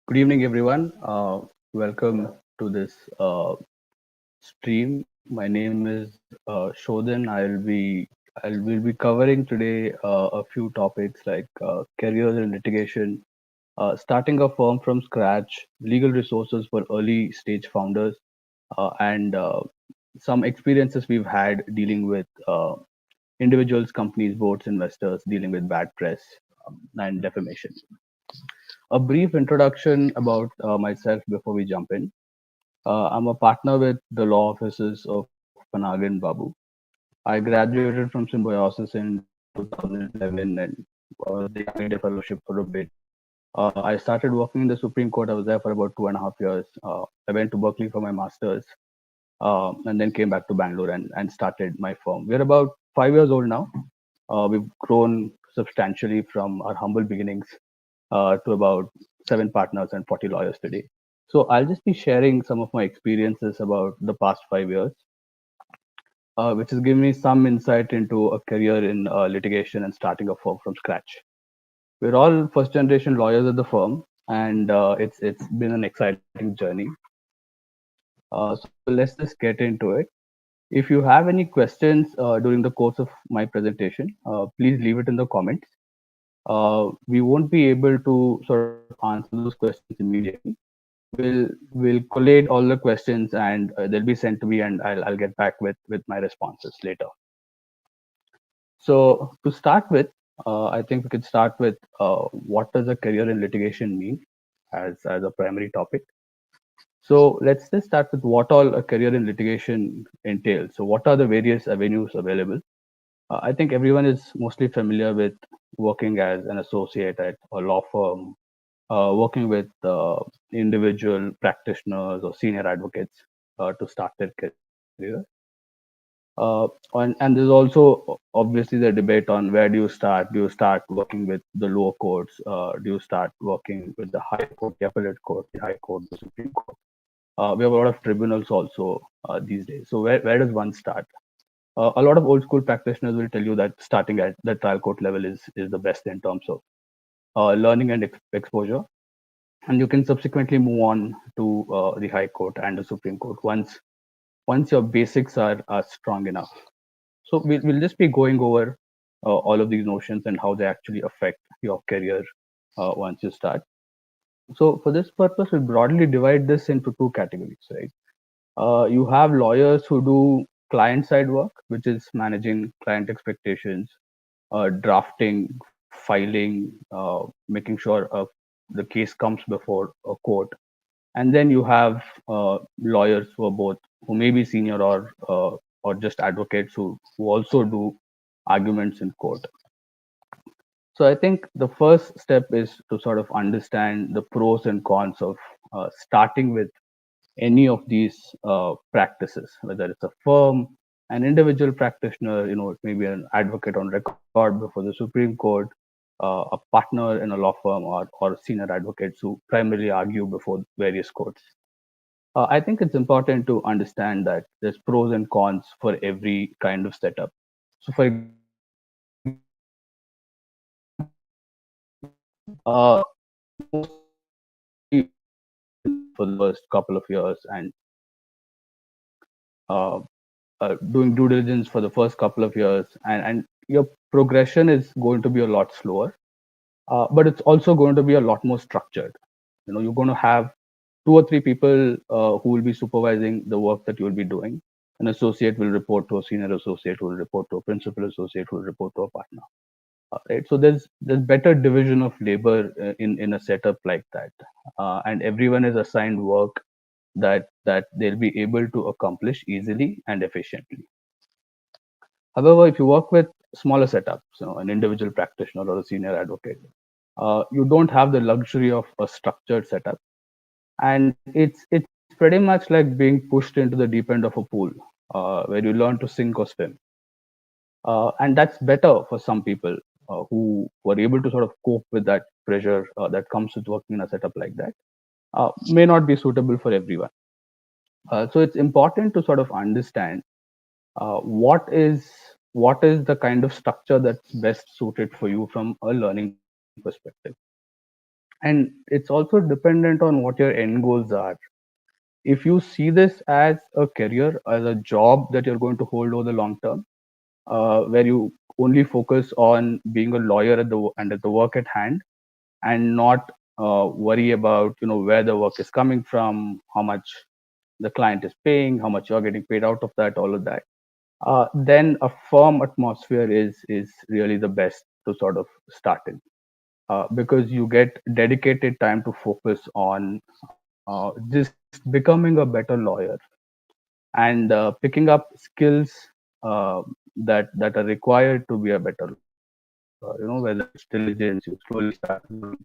Good evening, everyone. Welcome to this stream. My name is Shodhan. I will be covering today a few topics like careers and litigation, starting a firm from scratch, legal resources for early stage founders, and some experiences we've had dealing with individuals, companies, boards, investors, dealing with bad press and defamation. A brief introduction about myself before we jump in. I'm a partner with the law offices of Panagan Babu. I graduated from Symbiosis in 2011 and was the Young India Fellowship for a bit. I started working in the Supreme Court. I was there for about 2.5 years. I went to Berkeley for my master's and then came back to Bangalore and started my firm. We're about 5 years old now. We've grown substantially from our humble beginnings to about 7 partners and 40 lawyers today. So I'll just be sharing some of my experiences about the past 5 years, which has given me some insight into a career in litigation and starting a firm from scratch. We're all first generation lawyers at the firm, and it's been an exciting journey. So let's just get into it. If you have any questions during the course of my presentation, please leave it in the comments. We won't be able to sort of answer those questions immediately. We'll collate all the questions and they'll be sent to me, and I'll get back with my responses later. So to start with, I think we could start with what does a career in litigation mean as a primary topic. So let's just start with what all a career in litigation entails. So what are the various avenues available? I think everyone is mostly familiar with working as an associate at a law firm, working with individual practitioners or senior advocates to start their career. And there's also obviously the debate on where do you start? Do you start working with the lower courts? Do you start working with the high court, the appellate court, the high court, the Supreme Court? We have a lot of tribunals also these days. So where does one start? A lot of old school practitioners will tell you that starting at the trial court level is the best in terms of learning and exposure, and you can subsequently move on to the high court and the Supreme Court once your basics are strong enough. So we'll just be going over all of these notions and how they actually affect your career once you start. So for this purpose, we broadly divide this into two categories, right? You have lawyers who do client side work, which is managing client expectations, drafting, filing, making sure the case comes before a court. And then you have lawyers who are both, who may be senior or just advocates who also do arguments in court. So I think the first step is to sort of understand the pros and cons of starting with any of these practices, whether it's a firm, an individual practitioner, it may be an advocate on record before the Supreme Court, a partner in a law firm, or senior advocates who primarily argue before various courts. I think it's important to understand that there's pros and cons for every kind of setup. So, for example, most for the first couple of years and uh, doing due diligence for the first couple of years, and your progression is going to be a lot slower, but it's also going to be a lot more structured. You're going to have two or three people who will be supervising the work that you will be doing. An associate will report to a senior associate, who will report to a principal associate, who will report to a partner. Right. So there's better division of labor in a setup like that, and everyone is assigned work that they'll be able to accomplish easily and efficiently. However, if you work with smaller setups, an individual practitioner or a senior advocate, you don't have the luxury of a structured setup, and it's pretty much like being pushed into the deep end of a pool where you learn to sink or swim. And that's better for some people who were able to sort of cope with that pressure that comes with working in a setup like that. May not be suitable for everyone. So it's important to sort of understand what is the kind of structure that's best suited for you from a learning perspective. And it's also dependent on what your end goals are. If you see this as a career, as a job that you're going to hold over the long term, where you only focus on being a lawyer at the work at hand, and not worry about where the work is coming from, how much the client is paying, how much you're getting paid out of that, all of that, then a firm atmosphere is really the best to sort of start in, because you get dedicated time to focus on just becoming a better lawyer, and picking up skills uh, that are required to be a better lawyer. Whether it's diligence, you slowly start doing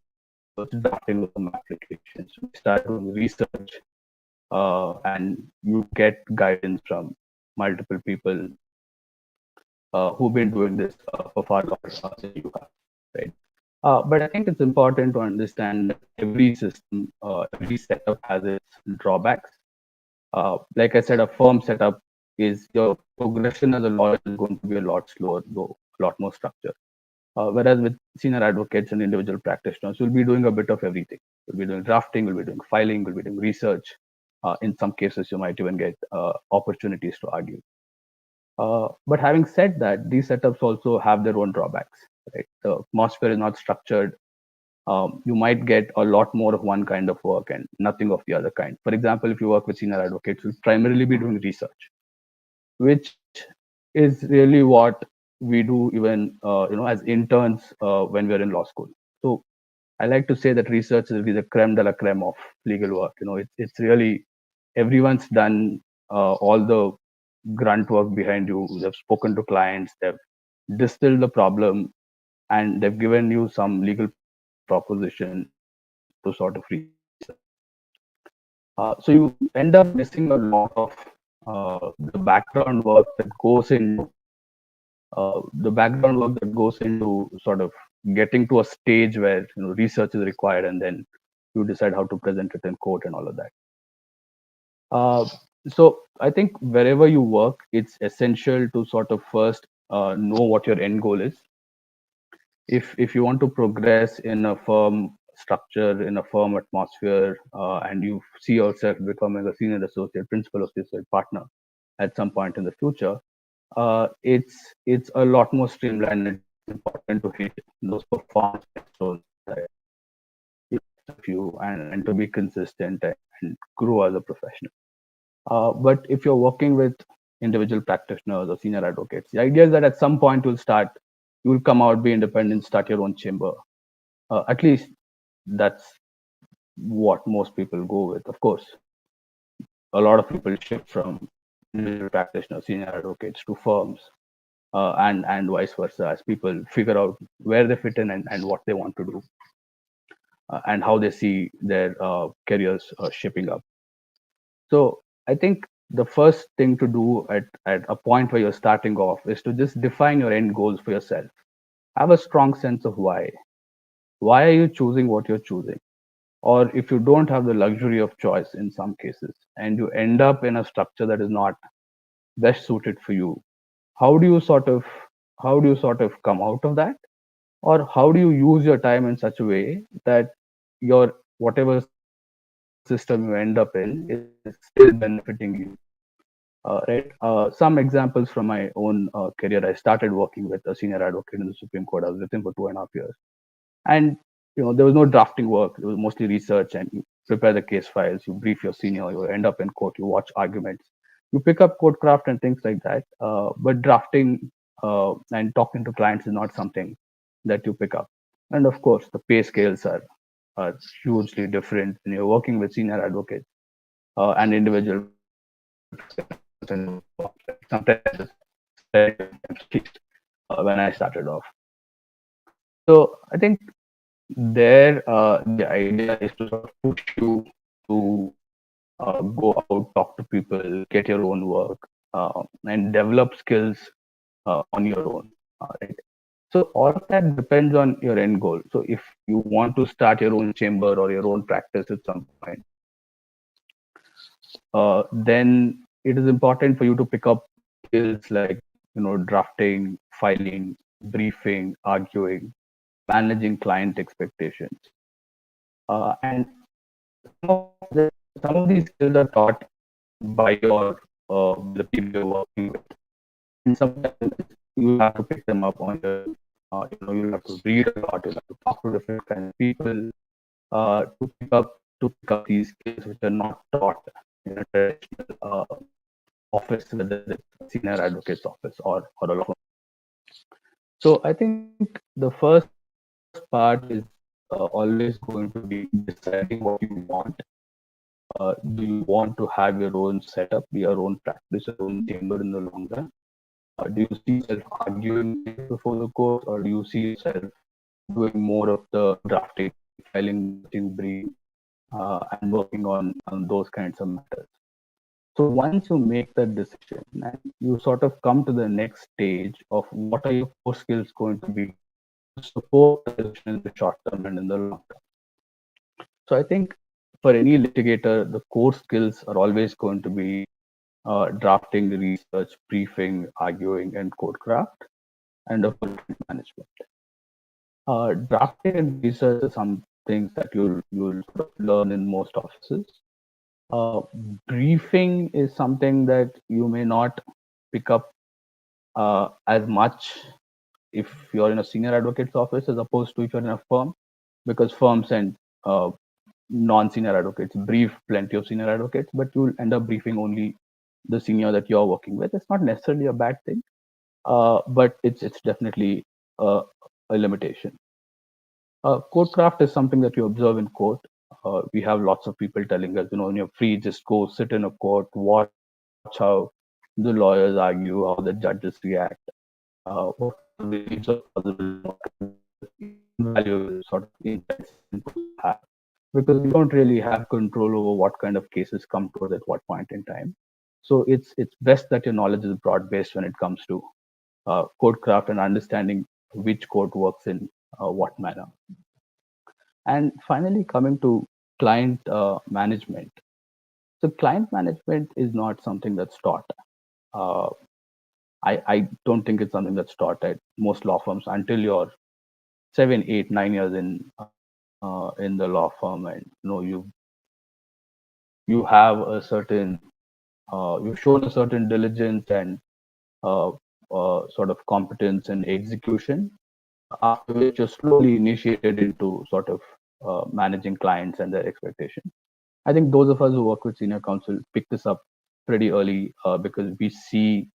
drafting of some applications, you start doing research, and you get guidance from multiple people who've been doing this for far longer than you have, right? But I think it's important to understand that every system, every setup has its drawbacks. Like I said, a firm setup is your progression as a lawyer is going to be a lot slower, though a lot more structured. Whereas with senior advocates and individual practitioners, you'll be doing a bit of everything. You'll be doing drafting, you'll be doing filing, you'll be doing research. In some cases, you might even get opportunities to argue. But having said that, these setups also have their own drawbacks. Right? The atmosphere is not structured. You might get a lot more of one kind of work and nothing of the other kind. For example, if you work with senior advocates, you'll primarily be doing research, which is really what we do even as interns when we're in law school. So I like to say that research is really the creme de la creme of legal work. It's really everyone's done all the grunt work behind you. They've spoken to clients, they've distilled the problem, and they've given you some legal propositions to sort of research. So you end up missing a lot of the background work that goes into sort of getting to a stage where research is required, and then you decide how to present it in court and all of that. Uh, so I think wherever you work, it's essential to sort of first know what your end goal is. If you want to progress in a firm structure, in a firm atmosphere, and you see yourself becoming a senior associate, principal associate, partner at some point in the future, it's a lot more streamlined. It's important to hit those performance milestones that of you, and to be consistent and grow as a professional. But if you're working with individual practitioners or senior advocates, the idea is that at some point you'll come out, be independent, start your own chamber. At least that's what most people go with. Of course, a lot of people shift from individual practitioners, senior advocates to firms, and vice versa, as people figure out where they fit in, and what they want to do, and how they see their careers shaping up. So I think the first thing to do at a point where you're starting off is to just define your end goals for yourself. Have a strong sense of why. Why are you choosing what you're choosing? Or if you don't have the luxury of choice in some cases, and you end up in a structure that is not best suited for you, how do you sort of how do you sort of come out of that? Or how do you use your time in such a way that your whatever system you end up in is still benefiting you? Right. Some examples from my own career. I started working with a senior advocate in the Supreme Court. I was with him for 2.5 years, and there was no drafting work. It was mostly research, and you prepare the case files, you brief your senior, you end up in court, you watch arguments, you pick up court craft and things like that. But drafting and talking to clients is not something that you pick up. And of course, the pay scales are hugely different when you're working with senior advocates and individual practitioners in those firms. Right? Sometimes it's slightly different, at least when I started off. So I think there, the idea is to sort of push you to go out, talk to people, get your own work, and develop skills on your own. Right. So all of that depends on your end goal. So if you want to start your own chamber or your own practice at some point, then it is important for you to pick up skills like drafting, filing, briefing, arguing, managing client expectations. And some of these skills are taught by the people you're working with, and sometimes you'll have to pick them up on your own. You'll have to read a lot, you'll have to talk to different kind of people to pick up these skills which are not taught in a traditional office, whether it's a senior advocate's office or a law firm. So I think the first part is always going to be deciding what you want. Do you want to have your own setup, your own practice, your own chamber in the long run? Do you see yourself arguing things before the court, or do you see yourself doing more of the drafting, filing the listing brief, and working on those kinds of matters? So once you make that decision and you sort of come to the next stage of what are your core skills going to be to support the decision in the short term and in the long term. So I think for any litigator, the core skills are always going to be drafting, research, briefing, arguing, and code craft, and of course, client management. Drafting and research are some things that you'll sort of learn in most offices. Uh, Briefing is something that you may not pick up as much if you're in a senior advocate's office as opposed to if you're in a firm, because firms and uh, non-senior advocates brief plenty of senior advocates, but you'll end up briefing only the senior that you're working with. It's not necessarily a bad thing, but it's definitely a limitation. Court craft is something that you observe in court. We have lots of people telling us, when you're free, just go sit in a court, watch how the lawyers argue, how the judges react, what kind of beliefs are plausible and what kind of invaluable sort of insights and inputs you have. Because we don't really have control over what kind of cases come to us at what point in time. So it's best that your knowledge is broad based when it comes to code craft and understanding which code works in what manner. And finally, coming to client management. So client management is not something that's taught. Uh, I don't think it's something that's taught at most law firms until you're 7, 8, 9 years in the law firm, and you have a certain you've shown a certain diligence and uh, sort of competence and execution. After which you're slowly initiated into sort of managing clients and their expectations. I think those of us who work with senior counsel pick this up pretty early because we see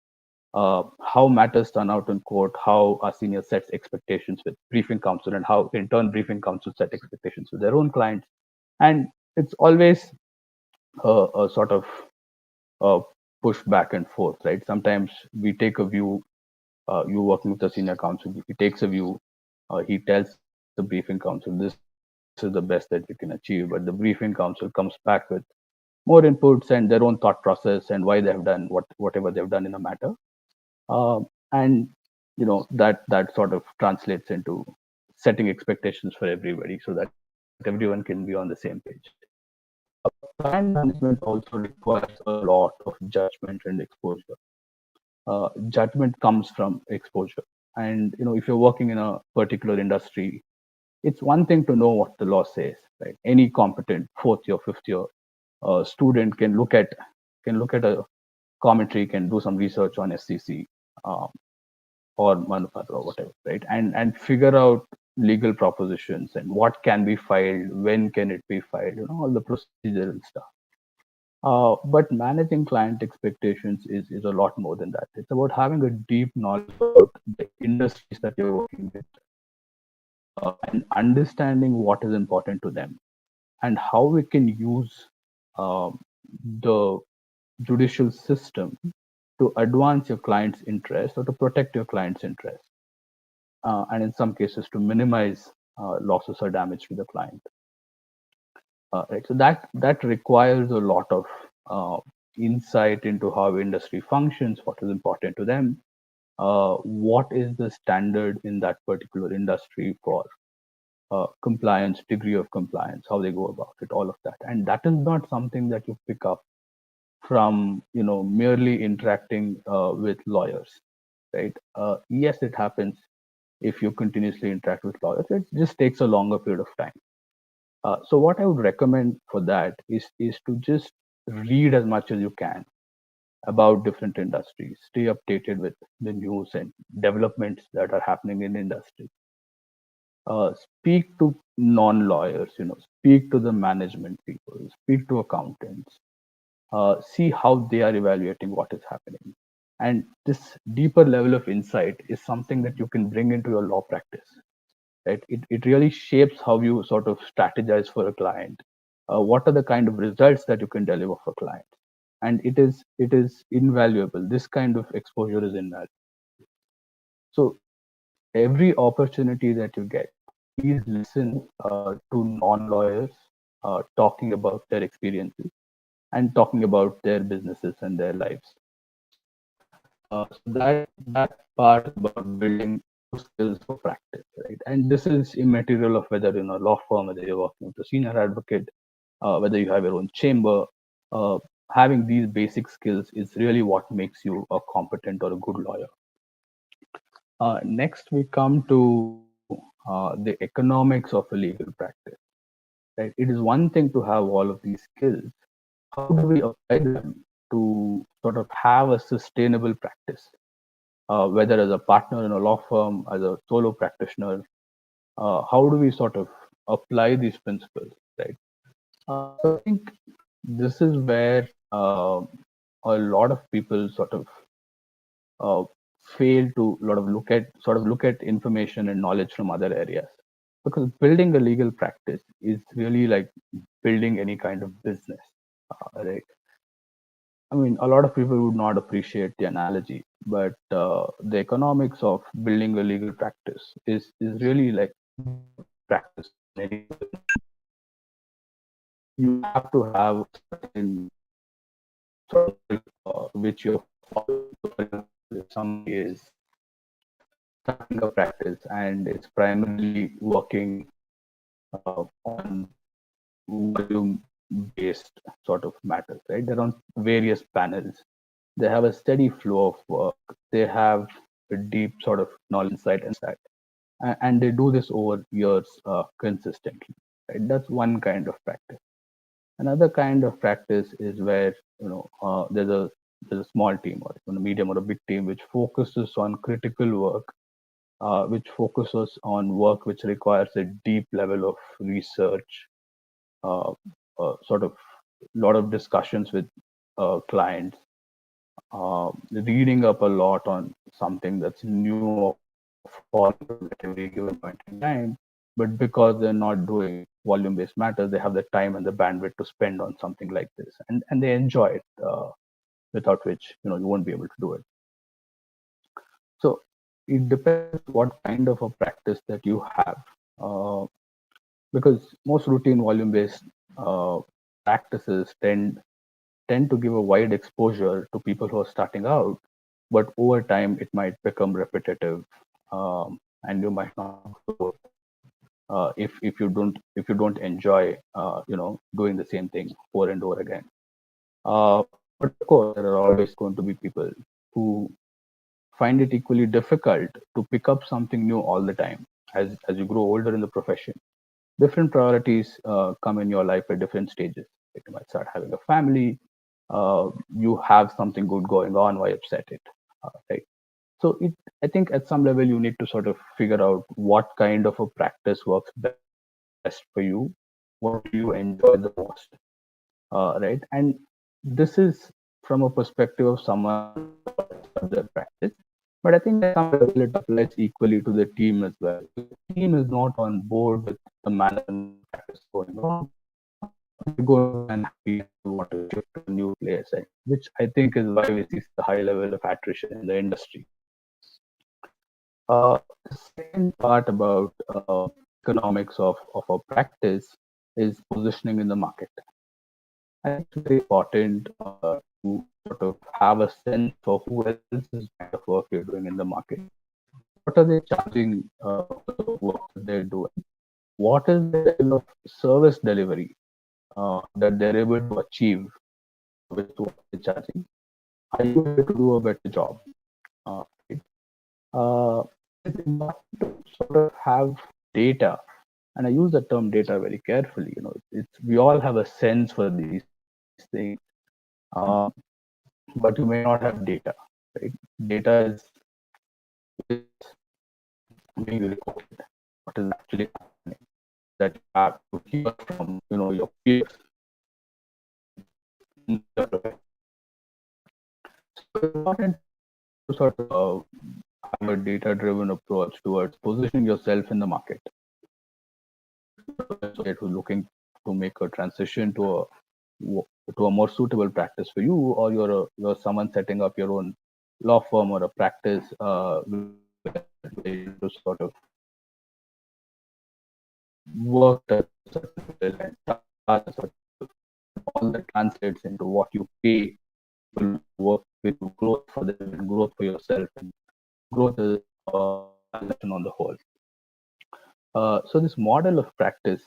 how matters turn out in court, how our senior sets expectations with briefing counsel, and how in turn briefing counsel set expectations with their own clients. And it's always a sort of uh, push back and forth, right? Sometimes we take a view, you working with a senior counsel, he takes a view, he tells the briefing counsel, this is the best that you can achieve, but the briefing counsel comes back with more inputs and their own thought process and why they have done whatever they've done in a matter. And that sort of translates into setting expectations for everybody so that everyone can be on the same page. Client management also requires a lot of judgment and exposure. Judgment comes from exposure, and if you're working in a particular industry, it's one thing to know what the law says, right? Any competent fourth year, fifth year student can look at a commentary, can do some research on SCC, um, or Manufacturer or whatever, right? And figure out legal propositions and what can be filed, when can it be filed, all the procedural stuff. But managing client expectations is a lot more than that. It's about having a deep knowledge about the industries that you're working with, and understanding what is important to them and how we can use um, the judicial system to advance your client's interest or to protect your client's interest, and in some cases to minimize losses or damage to the client. Right. So that requires a lot of uh, insight into how industry functions, what is important to them, what is the standard in that particular industry for compliance, degree of compliance, how they go about it, all of that. And that is not something that you pick up from merely interacting with lawyers, right? Yes, it happens if you continuously interact with lawyers. It just takes a longer period of time. So what I would recommend for that is to just read as much as you can about different industries, stay updated with the news and developments that are happening in industry. Speak to non-lawyers, speak to the management people, speak to accountants, see how they are evaluating what is happening. And this deeper level of insight is something that you can bring into your law practice, right? It really shapes how you sort of strategize for a client. What are the kind of results that you can deliver for clients? And it is invaluable. This kind of exposure is invaluable. So every opportunity that you get, please listen to non-lawyers talking about their experiences and talking about their businesses and their lives. So that part is about building new skills for practice, right? And this is immaterial of whether in a law firm, whether you're working with a senior advocate, whether you have your own chamber. Uh, Having these basic skills is really what makes you a competent or a good lawyer. Next, we come to the economics of a legal practice. Right? It is one thing to have all of these skills. How do we apply them to sort of have a sustainable practice? Whether as a partner in a law firm, as a solo practitioner, how do we sort of apply these principles, right? So I think this is where a lot of people uh, fail to look at information and knowledge from other areas, because building a legal practice is really like building any kind of business, right? I mean, a lot of people would not appreciate the analogy, but the economics of building a legal practice is really like practice in any business. You have to have certain sort of which you're following. So, for example, if somebody is starting a practice and is primarily working on volume based sort of matters, right? They're on various panels. They have a steady flow of work. They have a deep sort of knowledge, insight, and that, and they do this over years consistently. Right? That's one kind of practice. Another kind of practice is where there's a small team or a medium or a big team which focuses on critical work, which focuses on work which requires a deep level of research, uh, sort of lot of discussions with clients, reading up a lot on something that's new or foreign to them at every given point in time. But because they're not doing volume based matters, they have the time and the bandwidth to spend on something like this, and they enjoy it, without which you won't be able to do it. So it depends what kind of a practice that you have, uh, because most routine volume based uh, practices tend to give a wide exposure to people who are starting out, but over time it might become repetitive, and you might not grow if you don't enjoy doing the same thing over and over again. But of course, there are always going to be people who find it equally difficult to pick up something new all the time. As you grow older in the profession, different priorities come in your life at different stages. Like you might start having a family, you have something good going on, why upset it, right? So I think at some level you need to sort of figure out what kind of a practice works best for you, what do you enjoy the most, right? And this is from a perspective of someone who wants to sort of set up their practice. But I think at some level it applies equally to the team as well. If the team is not on board with the manner in which the practice is going on, they're going to be unhappy and they want to shift to a new place, right? Which I think is why we see such a high level of attrition in the industry. The second part about economics of a practice is positioning in the market. I think it's very important to sort of have a sense for who else's kind of work you're doing in the market. What are they charging for the work that they're doing? What is the level of service delivery that they're able to achieve with what they're charging? Are you able to do a better job? Right? It's important to sort of have data And I use the term data very carefully. It's we all have a sense for these things, um, but you may not have data, right? Data is being recorded. What is actually happening that you have to hear from your peers in your profession. So it's important to sort of have a data-driven approach towards positioning yourself in the market. If you're an associate who's looking to make a transition to a more suitable practice for you, or you're someone setting up your own law firm or a practice where you need to sort of work at a certain level and charge a certain level, and all that translates into what you pay people who work with you, growth for them and growth for yourself, and growth as an organization on the whole. So this model of practice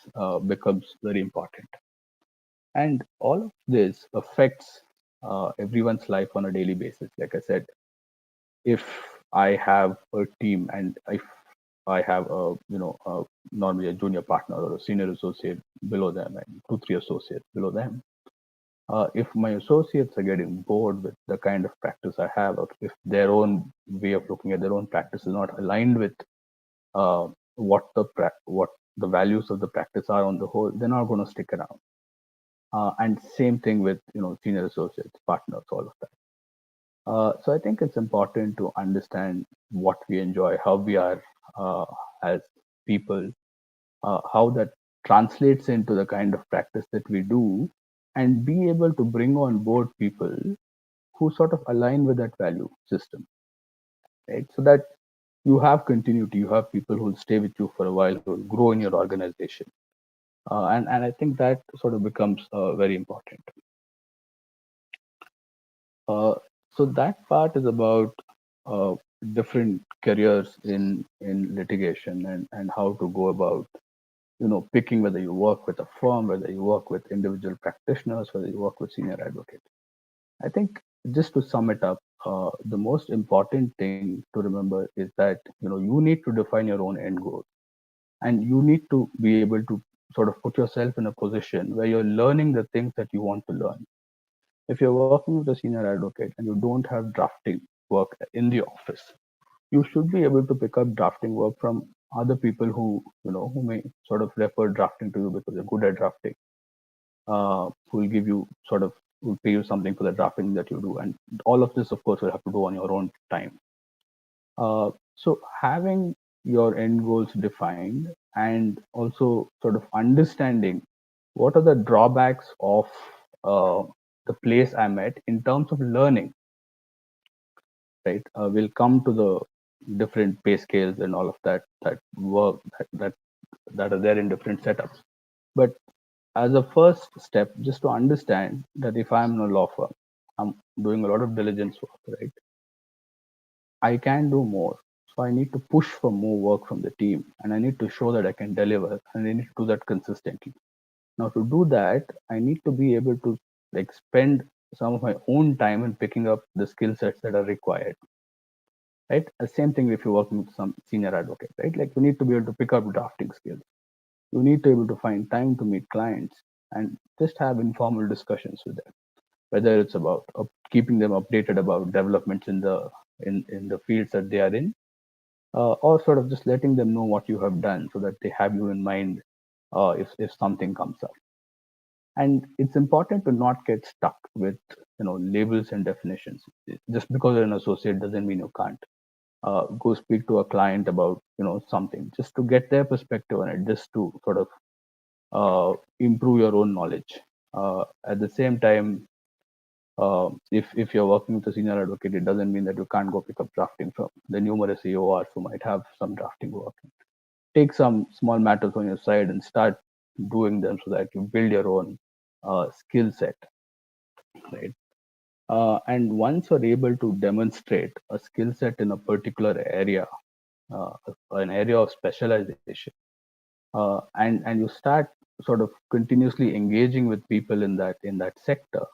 becomes very important, and all of this affects everyone's life on a daily basis. Like I said, if I have a team and if I have normally a junior partner or a senior associate below them and two, three associates below them, if my associates are getting bored with the kind of practice I have, or if their own way of looking at their own practice is not aligned with uh, what the values of the practice are on the whole, they're not going to stick around. And same thing with senior associates, partners, all of that. So I think it's important to understand what we enjoy, how we are as people, how that translates into the kind of practice that we do, and be able to bring on board people who sort of align with that value system, right? So that you have continuity, you have people who will stay with you for a while, who will grow in your organization. And I think that sort of becomes very important. Uh, so that part is about uh, different careers in litigation, and how to go about picking whether you work with a firm, whether you work with individual practitioners, whether you work with senior advocates. I think just to sum it up, the most important thing to remember is that you need to define your own end goal, and you need to be able to sort of put yourself in a position where you're learning the things that you want to learn. If you're working with a senior advocate and you don't have drafting work in the office, you should be able to pick up drafting work from other people who may sort of refer drafting to you because they're good at drafting, who will give you sort of will pay you something for the drafting that you do, and all of this, of course, will have to do on your own time. So having your end goals defined, and also sort of understanding what are the drawbacks of uh, the place I'm at in terms of learning, right? We'll come to the different pay scales and all of that work that are there in different setups. But as a first step, just to understand that if I'm in a law firm, I'm doing a lot of diligence work, right? I can do more. So I need to push for more work from the team, and I need to show that I can deliver, and I need to do that consistently. Now, to do that, I need to be able to like spend some of my own time in picking up the skill sets that are required, right? The same thing if you're working with some senior advocate, right? Like you need to be able to pick up drafting skills. You need to be able to find time to meet clients and just have informal discussions with them, whether it's about keeping them updated about developments in the fields that they are in, or sort of just letting them know what you have done so that they have you in mind if something comes up. And it's important to not get stuck with labels and definitions. Just because you're an associate doesn't mean you can't go speak to a client about something, just to get their perspective on it, just to sort of improve your own knowledge. At the same time, if you're working with a senior advocate, it doesn't mean that you can't go pick up drafting from the numerous AORs who might have some drafting work. Take some small matters on your side and start doing them so that you build your own skill set, right? And once you're able to demonstrate a skill set in a particular area, uh, an area of specialization, and you start sort of continuously engaging with people in that sector,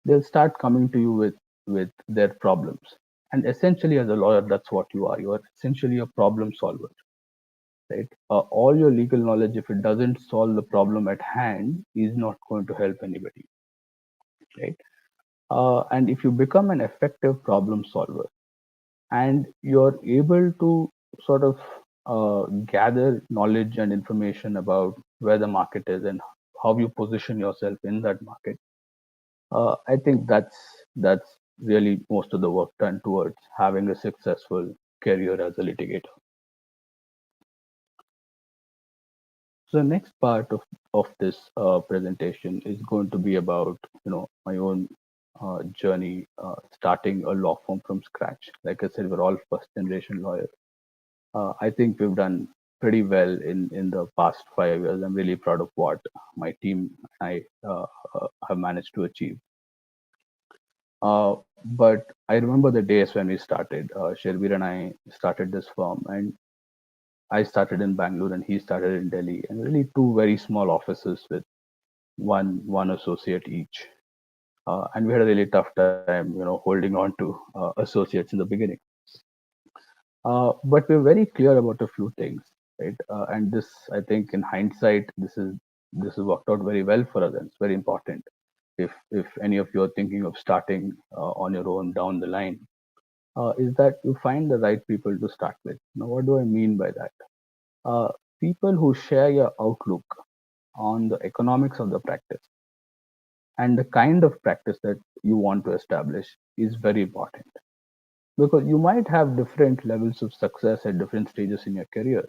they'll start coming to you with their problems. And essentially, as a lawyer, that's what you are. You are essentially a problem solver. right? All your legal knowledge, if it doesn't solve the problem at hand, is not going to help anybody, right? And if you become an effective problem solver and you're able to sort of gather knowledge and information about where the market is and how you position yourself in that market, I think that's really most of the work done towards having a successful career as a litigator. So the next part of this presentation is going to be about my own journey starting a law firm from scratch. Like I said, we're all first generation lawyers. I think we've done pretty well in the past 5 years. I'm really proud of what my team and I have managed to achieve. But I remember the days when we started. Sherbir and I started this firm, and I started in Bangalore, and he started in Delhi, and really two very small offices with one associate each. And we had a really tough time, holding on to associates in the beginning. But we're very clear about a few things, right? And this, I think, in hindsight, this has worked out very well for us, and it's very important. If any of you are thinking of starting on your own down the line, is that you find the right people to start with. Now, what do I mean by that? Uh, People who share your outlook on the economics of the practice and the kind of practice that you want to establish is very important, because you might have different levels of success at different stages in your career,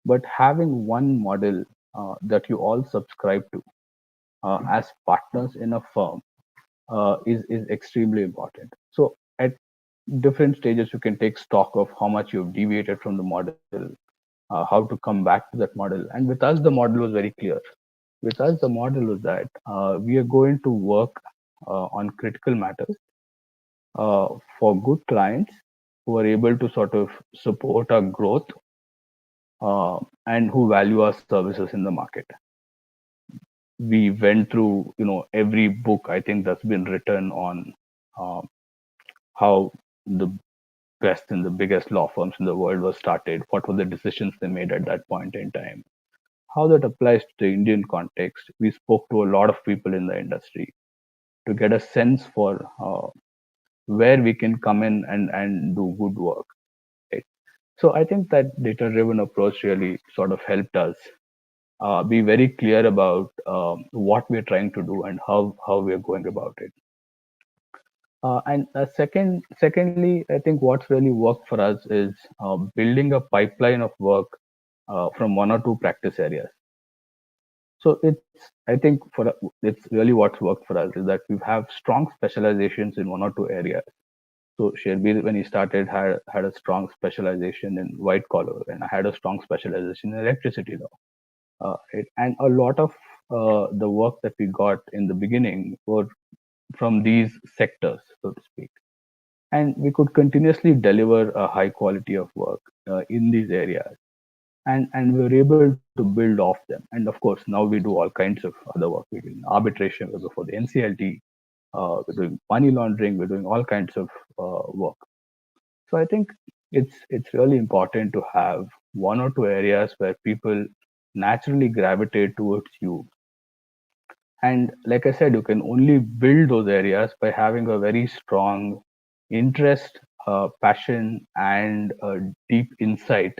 but having one model that you all subscribe to as partners in a firm is extremely important. So at different stages, you can take stock of how much you've deviated from the model, how to come back to that model. And with us, the model was very clear. With us, the model was that we are going to work on critical matters uh, for good clients who are able to sort of support our growth and who value our services in the market. We went through, every book I think that's been written on uh, how the best and the biggest law firms in the world were started, what were the decisions they made at that point in time, how that applies to the Indian context. We spoke to a lot of people in the industry to get a sense for where we can come in and do good work. Right? So I think that data-driven approach really sort of helped us be very clear about what we're trying to do and how we're going about it. Secondly, I think what's really worked for us is building a pipeline of work from one or two practice areas. So I think it's really what's worked for us is that we have strong specializations in one or two areas. So Sherbir, when he started, had a strong specialization in white collar, and I had a strong specialization in electricity law. Right? And a lot of the work that we got in the beginning were from these sectors, so to speak. And we could continuously deliver a high quality of work in these areas. And we were able to build off them. And of course, now we do all kinds of other work. We're doing arbitration, we go for the NCLT, we're doing money laundering, we're doing all kinds of work. So I think it's really important to have one or two areas where people naturally gravitate towards you. And like I said, you can only build those areas by having a very strong interest, passion, and deep insight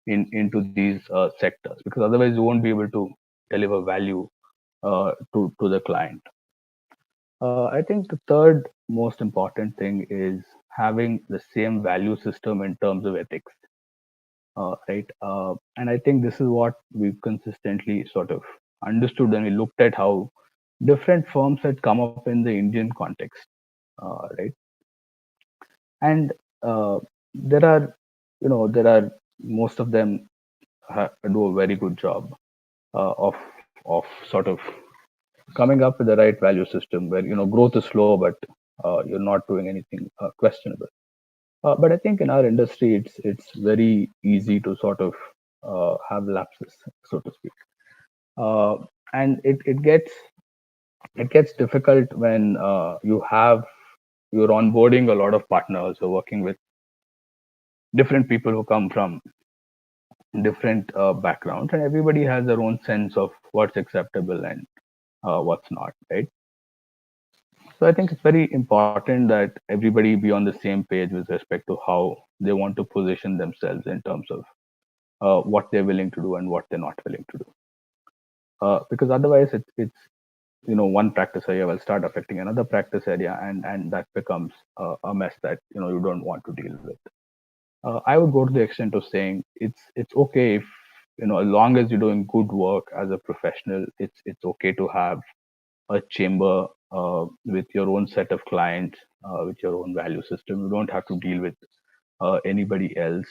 into these sectors, because otherwise you won't be able to deliver value to the client. I think the third most important thing is having the same value system in terms of ethics, right? And I think this is what we've consistently sort of understood when we looked at how different firms had come up in the Indian context, right? And there are, there are most of them do a very good job of sort of coming up with the right value system where growth is slow, but you're not doing anything questionable. But I think in our industry, it's very easy to sort of have lapses, so to speak, uh, and it gets difficult when you're onboarding a lot of partners or working with different people who come from different backgrounds, and everybody has their own sense of what's acceptable and what's not, right? So I think it's very important that everybody be on the same page with respect to how they want to position themselves in terms of what they're willing to do and what they're not willing to do. Because otherwise, it's one practice area will start affecting another practice area, and that becomes a mess that you don't want to deal with. I would go to the extent of saying it's okay if as long as you're doing good work as a professional, it's okay to have a chamber with your own set of clients, with your own value system. You don't have to deal with anybody else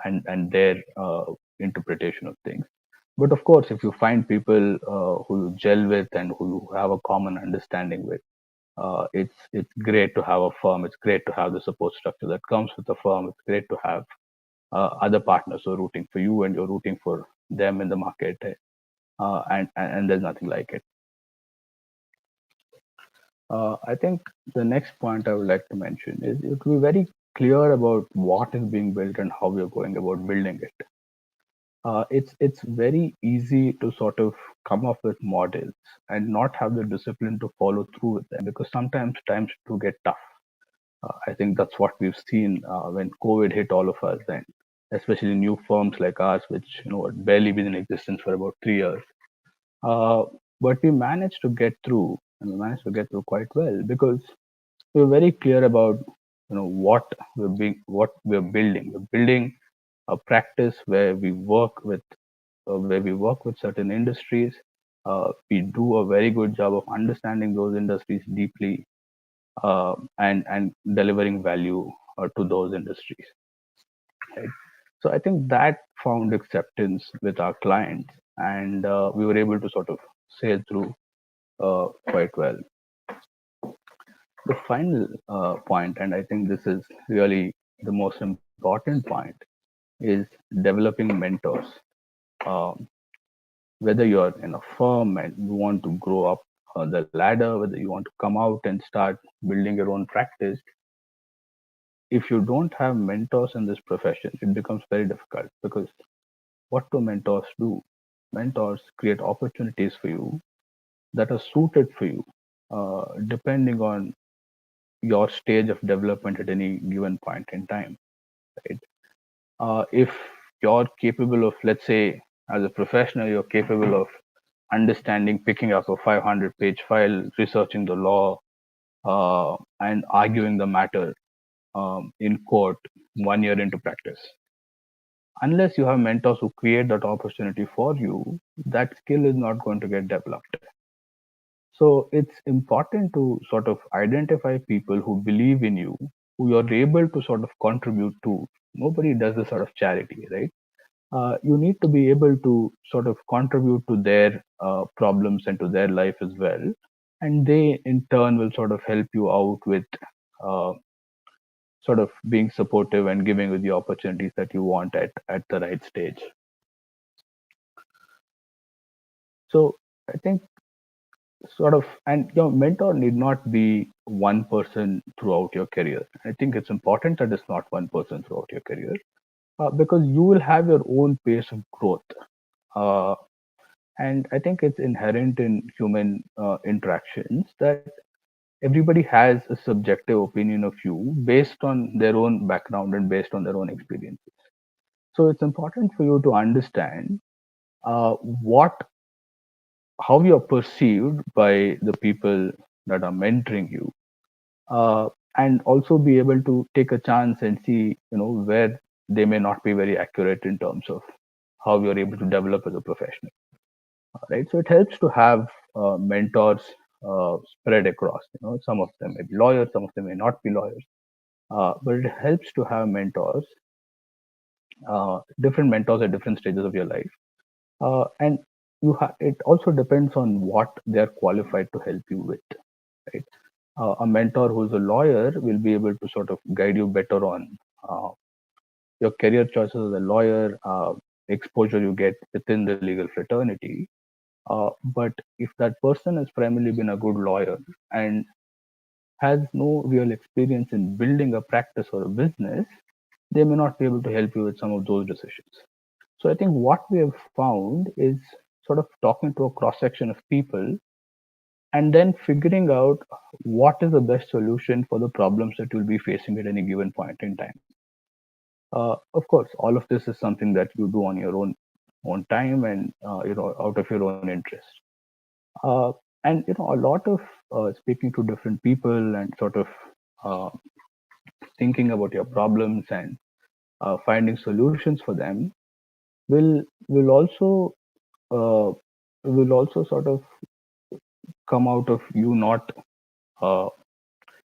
and their interpretation of things. But of course, if you find people who you gel with and who you have a common understanding with, it's great to have a firm. It's great to have the support structure that comes with the firm. It's great to have other partners who are rooting for you and you're rooting for them in the market. And there's nothing like it. I think the next point I would like to mention is it to be very clear about what is being built and how we are going about building it. It's very easy to sort of come up with models and not have the discipline to follow through with them because sometimes times do get tough. I think that's what we've seen when COVID hit all of us, and especially new firms like ours, which had barely been in existence for about 3 years. Uh, but we managed to get through, and we managed to get through quite well because we were very clear about what we're building. We're building a practice where we work with certain industries. We do a very good job of understanding those industries deeply and delivering value to those industries. Right? So I think that found acceptance with our clients, and we were able to sort of sail through quite well. The final point, and I think this is really the most important point, is developing mentors. Um, Whether you're in a firm and you want to grow up the ladder, whether you want to come out and start building your own practice, if you don't have mentors in this profession, it becomes very difficult because what do mentors do? Mentors create opportunities for you that are suited for you, depending on your stage of development at any given point in time. Right? If you're capable of, let's say, as a professional, you're capable of understanding, picking up a 500-page file, researching the law, and arguing the matter in court 1 year into practice. Unless you have mentors who create that opportunity for you, that skill is not going to get developed. So it's important to sort of identify people who believe in you, who you're able to sort of contribute to. Nobody does this out of charity, right? You need to be able to sort of contribute to their problems and to their life as well. And they, in turn, will sort of help you out with uh, sort of being supportive and giving you the opportunities that you want at the right stage. So I think sort of, and your mentor need not be one person throughout your career. I think it's important that it's not one person throughout your career because you will have your own pace of growth. Uh, and I think it's inherent in human interactions that everybody has a subjective opinion of you based on their own background and based on their own experiences. So it's important for you to understand what how you're perceived by the people that are mentoring you, uh, and also be able to take a chance and see where they may not be very accurate in terms of how you're able to develop as a professional. Right, so it helps to have mentors spread across. Some of them may be lawyers, some of them may not be lawyers, but it helps to have mentors, different mentors at different stages of your life, and it also depends on what they are qualified to help you with. Right, a mentor who's a lawyer will be able to sort of guide you better on uh, your career choices as a lawyer, exposure you get within the legal fraternity. But if that person has primarily been a good lawyer and has no real experience in building a practice or a business, they may not be able to help you with some of those decisions. So I think what we have found is sort of talking to a cross section of people and then figuring out what is the best solution for the problems that you'll be facing at any given point in time. Of course, all of this is something that you do on your own time and out of your own interest. Uh, and a lot of speaking to different people and sort of uh, thinking about your problems and finding solutions for them will will also uh, will also sort of come out of you not uh,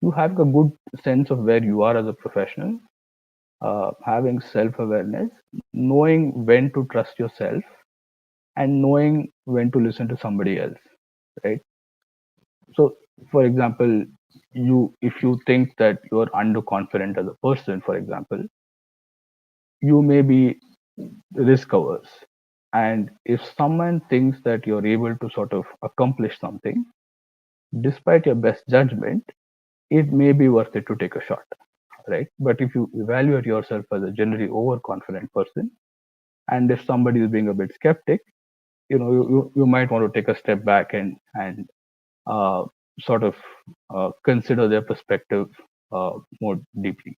you having a good sense of where you are as a professional, having self-awareness, knowing when to trust yourself, and knowing when to listen to somebody else, right? So, for example, you if you think that you're underconfident as a person, for example, you may be risk averse. And if someone thinks that you're able to sort of accomplish something, despite your best judgment, it may be worth it to take a shot, right? But if you evaluate yourself as a generally overconfident person, and if somebody is being a bit skeptic, you might want to take a step back and uh, sort of consider their perspective more deeply,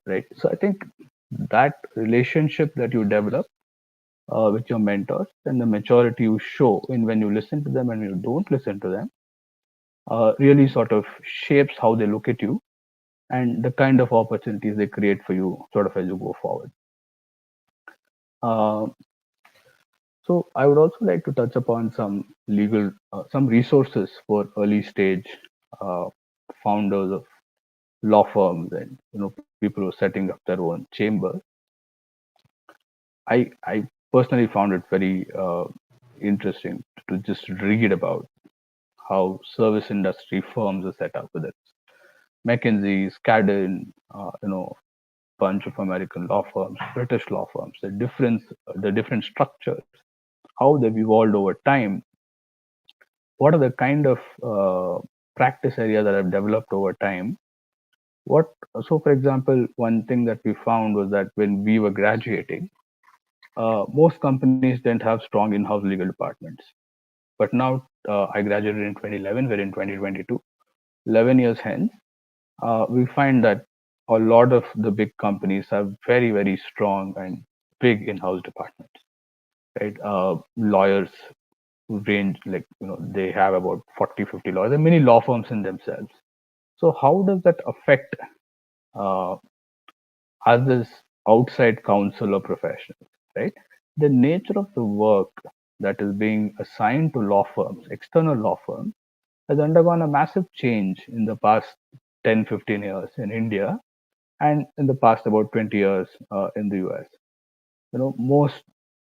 right? So I think that relationship that you develop with your mentors and the maturity you show in when you listen to them and when you don't listen to them really sort of shapes how they look at you and the kind of opportunities they create for you sort of as you go forward. Uh, so I would also like to touch upon some resources for early stage uh, founders of law firms and people who are setting up their own chamber. I personally found it very interesting to just read about how service industry firms are set up, whether it's McKinsey, Skadden, bunch of American law firms, British law firms, the different structures, how they've evolved over time, what are the kind of practice areas that have developed over time. What so, for example, one thing that we found was that when we were graduating, most companies didn't have strong in-house legal departments. But now, I graduated in 2011, we're in 2022. 11 years hence, we find that a lot of the big companies have very, very strong and big in-house departments, right? Lawyers range like, they have about 40, 50 lawyers, and many law firms in themselves. So how does that affect uh, us as outside counsel or professionals, right? The nature of the work that is being assigned to law firms, external law firms, has undergone a massive change in the past 10, 15 years in India and in the past about 20 years in the US. Most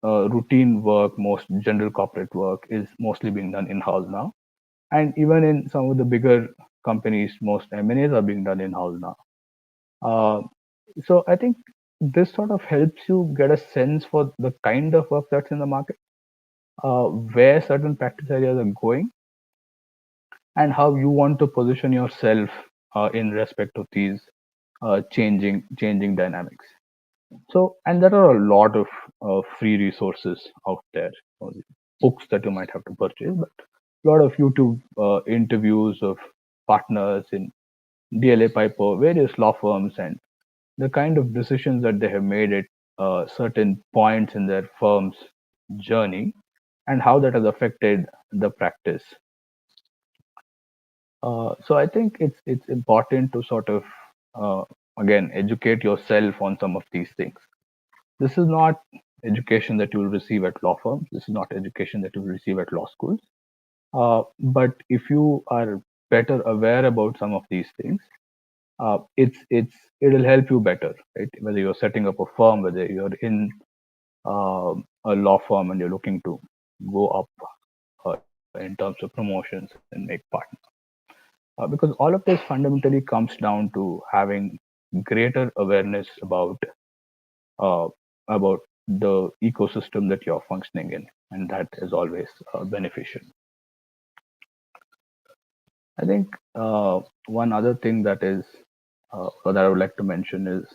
routine work, most general corporate work is mostly being done in-house now. And even in some of the bigger companies, most M&As are being done in-house now. Uh, so I think this sort of helps you get a sense for the kind of work that's in the market, where certain practice areas are going, and how you want to position yourself in respect of these changing dynamics. So, and there are a lot of free resources out there, books that you might have to purchase, but a lot of YouTube interviews of partners in DLA Piper, various law firms, and the kind of decisions that they have made at certain points in their firm's journey, and how that has affected the practice. So I think it's important to sort of uh, again educate yourself on some of these things. This is not education that you will receive at law firms. This is not education that you will receive at law schools. But if you are better aware about some of these things, it'll help you better, right? Whether you're setting up a firm, whether you're in a law firm and you're looking to go up in terms of promotions and make partners. Because all of this fundamentally comes down to having greater awareness uh, about the ecosystem that you're functioning in, and that is always beneficial. I think one other thing that I would like to mention is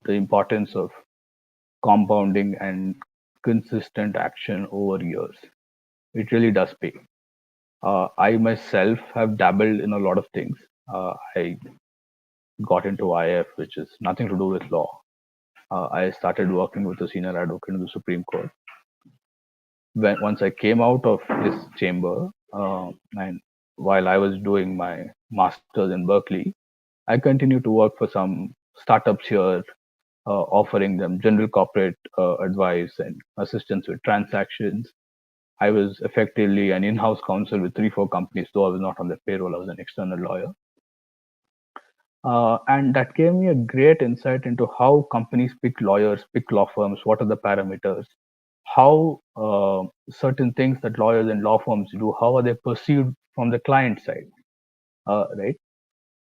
the importance of compounding and consistent action over years. It really does pay. I myself have dabbled in a lot of things. I got into IF, which is nothing to do with law. I started working with a senior advocate in the Supreme Court. Once I came out of this chamber, and while I was doing my master's in Berkeley, I continued to work for some startups here, offering them general corporate advice and assistance with transactions. I was effectively an in-house counsel with three, four companies, though I was not on the payroll. I was an external lawyer. And that gave me a great insight into how companies pick lawyers, pick law firms, what are the parameters, how certain things that lawyers and law firms do, how are they perceived from the client side, right?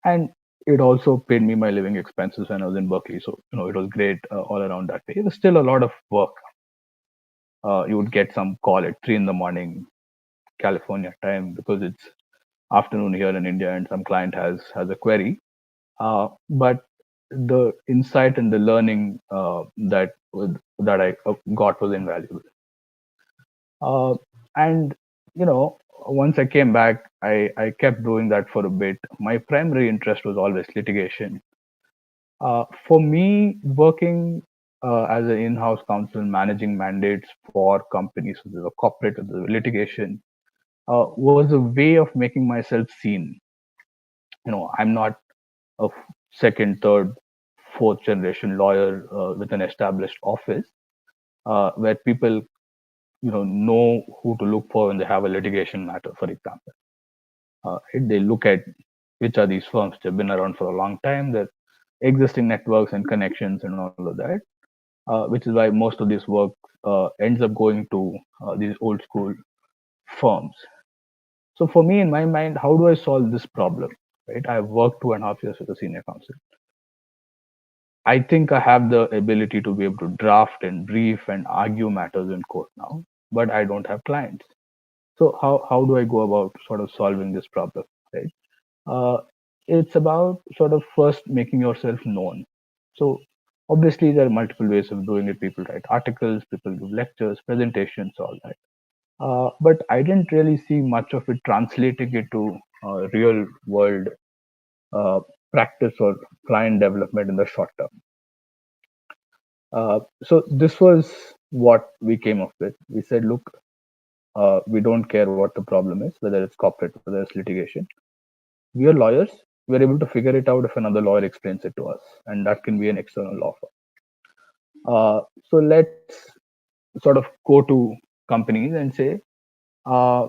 And it also paid me my living expenses when I was in Berkeley. So, it was great all around that way. It was still a lot of work. You would get some call at 3 in the morning, California time, because it's afternoon here in India and some client has a query. But the insight and the learning that I got was invaluable. Uh, and once I came back, I kept doing that for a bit. My primary interest was always litigation. For me, working as an in-house counsel, managing mandates for companies, whether the corporate or the litigation, was a way of making myself seen. I'm not a second, third, fourth generation lawyer with an established office where people know who to look for when they have a litigation matter, for example. If they look at which are these firms, they've been around for a long time, their existing networks and connections and all of that, which is why most of this work ends up going to these old school firms. So for me, in my mind, how do I solve this problem? Right, I've worked 2.5 years as a senior counsel. I think I have the ability to be able to draft and brief and argue matters in court now, but I don't have clients. So how do I go about sort of solving this problem? Right? Uh, it's about sort of first making yourself known. So obviously there are multiple ways of doing it. People write articles, people give lectures, presentations, all that. But I didn't really see much of it translating into real world uh, practice or client development in the short term. So this was what we came up with. We said, look, we don't care what the problem is, whether it's corporate, whether it's litigation. We are lawyers. We're able to figure it out if another lawyer explains it to us, and that can be an external law firm. So let's sort of go to companies and say, uh,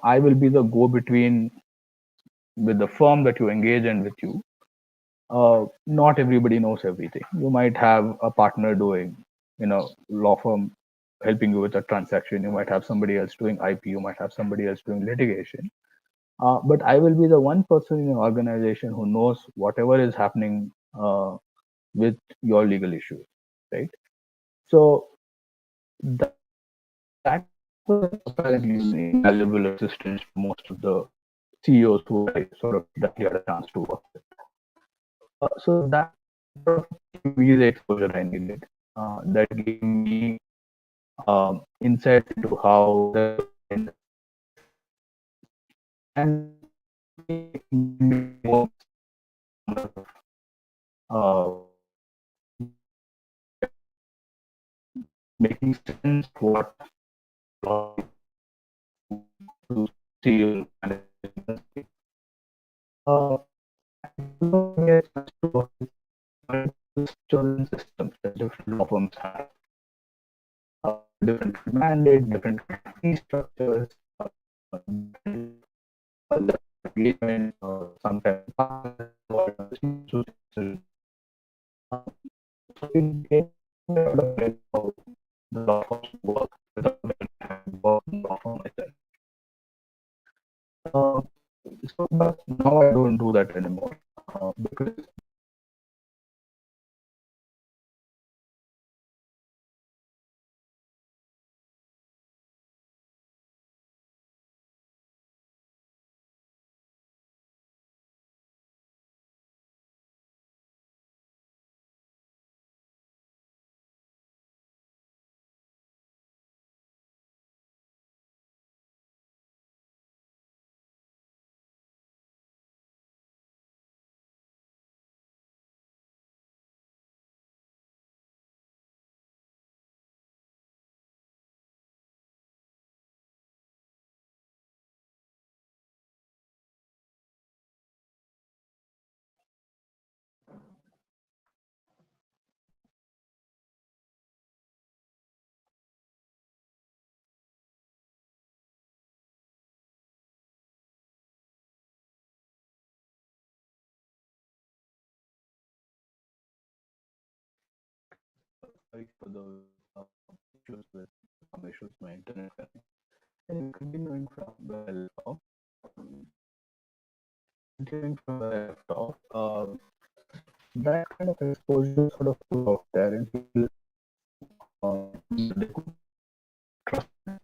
I will be the go-between with the firm that you engage in with you. Not everybody knows everything. You might have a partner doing, law firm helping you with a transaction. You might have somebody else doing IP. You might have somebody else doing litigation. But I will be the one person in your organization who knows whatever is happening with your legal issues, right? So that was apparently an invaluable assistance to most of the CEOs who I sort of directly had a chance to work with. So that sort of gave me the exposure I needed. That gave me insights into how the client and ultimately made me more uh, making sense of what to CEOs and managers in the industry. Uh, and also gave me a chance to work with multiple structures and systems that different law firms have. Different mandate, different kind of fee structures, different level of engagement, sometimes partners involved in dispute resolution. Uh, so it gave me a lot of idea how the law firms work without even having worked in law firm myself. Uh, but now I don't do that anymore because sorry for those issues with some issues with my internet connection. Anyway, continuing from where I left off, that kind of exposure sort of put out there, and people they could trust it.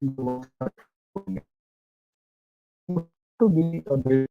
The work started flowing in. But to be a bit